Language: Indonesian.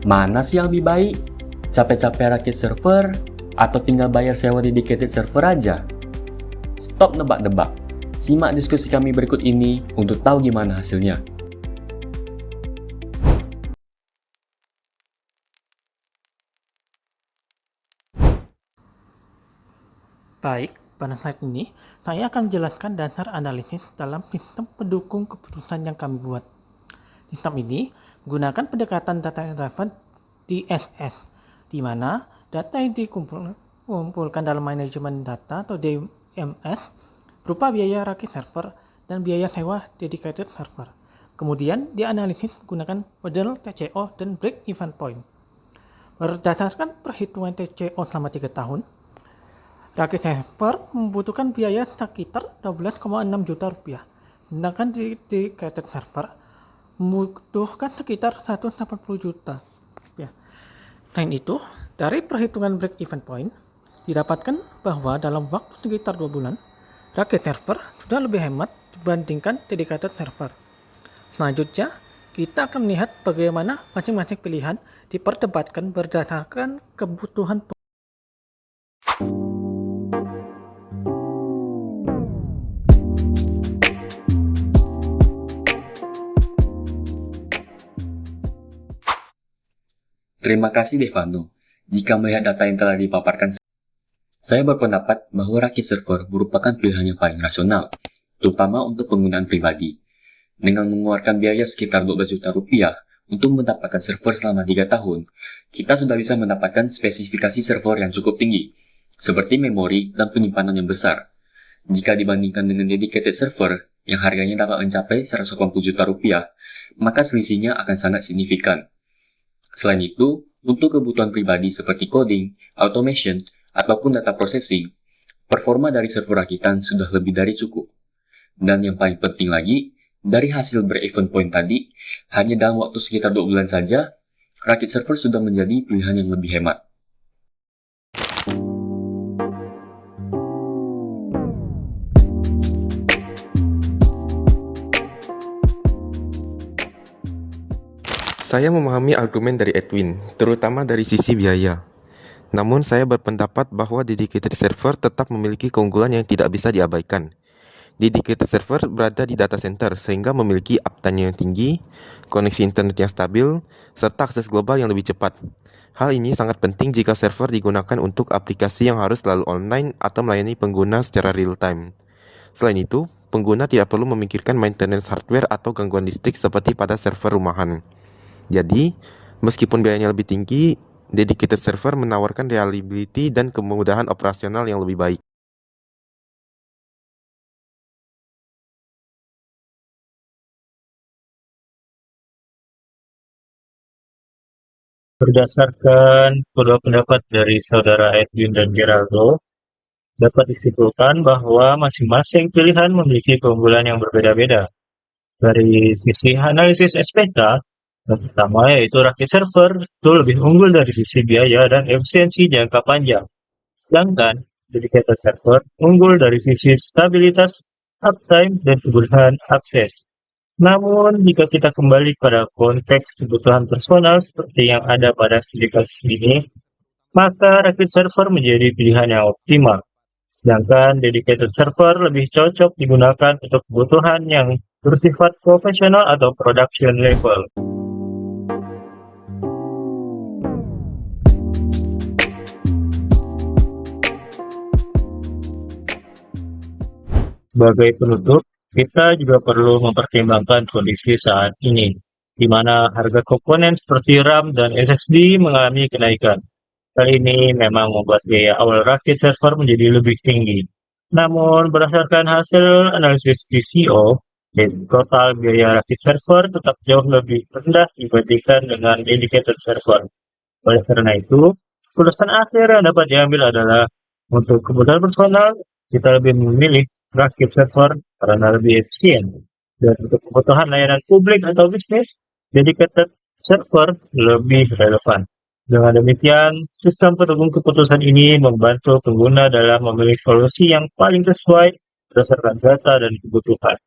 Mana sih yang lebih baik? Capek-capek rakit server atau tinggal bayar sewa dedicated server aja? Stop nebak-nebak. Simak diskusi kami berikut ini untuk tahu gimana hasilnya. Baik, pada slide ini, saya akan menjelaskan dasar analisis dalam sistem pendukung keputusan yang kami buat. Sistem ini menggunakan pendekatan data-driven DSS, di mana data yang dikumpulkan dalam manajemen data atau DMS berupa biaya rakit server dan biaya sewa dedicated server. Kemudian dianalisis menggunakan model TCO dan break-even point. Berdasarkan perhitungan TCO selama 3 tahun, rakit server membutuhkan biaya sekitar 12,6 juta rupiah, sedangkan dedicated server membutuhkan sekitar 180 juta rupiah. Selain itu, dari perhitungan break-even point, didapatkan bahwa dalam waktu sekitar 2 bulan, rakit server sudah lebih hemat dibandingkan dedicated server. Selanjutnya, kita akan melihat bagaimana masing-masing pilihan diperdebatkan berdasarkan kebutuhan. Terima kasih Devano. Jika melihat data yang telah dipaparkan, saya berpendapat bahwa rakit server merupakan pilihan yang paling rasional, terutama untuk penggunaan pribadi. Dengan mengeluarkan biaya sekitar 12 juta rupiah untuk mendapatkan server selama 3 tahun, kita sudah bisa mendapatkan spesifikasi server yang cukup tinggi, seperti memori dan penyimpanan yang besar. Jika dibandingkan dengan dedicated server yang harganya dapat mencapai 180 juta rupiah, maka selisihnya akan sangat signifikan. Selain itu, untuk kebutuhan pribadi seperti coding, automation, ataupun data processing, performa dari server rakitan sudah lebih dari cukup. Dan yang paling penting lagi, dari hasil break-even point tadi, hanya dalam waktu sekitar 2 bulan saja, rakit server sudah menjadi pilihan yang lebih hemat. Saya memahami argumen dari Edwin, terutama dari sisi biaya. Namun saya berpendapat bahwa dedicated server tetap memiliki keunggulan yang tidak bisa diabaikan. Dedicated server berada di data center sehingga memiliki uptime yang tinggi, koneksi internet yang stabil, serta akses global yang lebih cepat. Hal ini sangat penting jika server digunakan untuk aplikasi yang harus selalu online atau melayani pengguna secara real time. Selain itu, pengguna tidak perlu memikirkan maintenance hardware atau gangguan listrik seperti pada server rumahan. Jadi, meskipun biayanya lebih tinggi, dedicated server menawarkan reliability dan kemudahan operasional yang lebih baik. Berdasarkan kedua pendapat dari saudara Edwin dan Geraldo, dapat disimpulkan bahwa masing-masing pilihan memiliki keunggulan yang berbeda-beda. Dari sisi analisis SPK, yang pertama yaitu rakit server itu lebih unggul dari sisi biaya dan efisiensi jangka panjang. Sedangkan dedicated server unggul dari sisi stabilitas, uptime, dan kemudahan akses. Namun, jika kita kembali pada konteks kebutuhan personal seperti yang ada pada studi kasus ini, maka rakit server menjadi pilihan yang optimal. Sedangkan dedicated server lebih cocok digunakan untuk kebutuhan yang bersifat profesional atau production level. Sebagai penutup, kita juga perlu mempertimbangkan kondisi saat ini, di mana harga komponen seperti RAM dan SSD mengalami kenaikan. Hal ini memang membuat biaya awal rakit server menjadi lebih tinggi. Namun, berdasarkan hasil analisis TCO, total biaya rakit server tetap jauh lebih rendah dibandingkan dengan dedicated server. Oleh karena itu, keputusan akhir yang dapat diambil adalah untuk kebutuhan personal, kita lebih memilih rakit server karena lebih efisien. Dan untuk kebutuhan layanan publik atau bisnis, dedicated server lebih relevan. Dengan demikian, sistem pendukung keputusan ini membantu pengguna dalam memilih solusi yang paling sesuai berdasarkan data dan kebutuhan.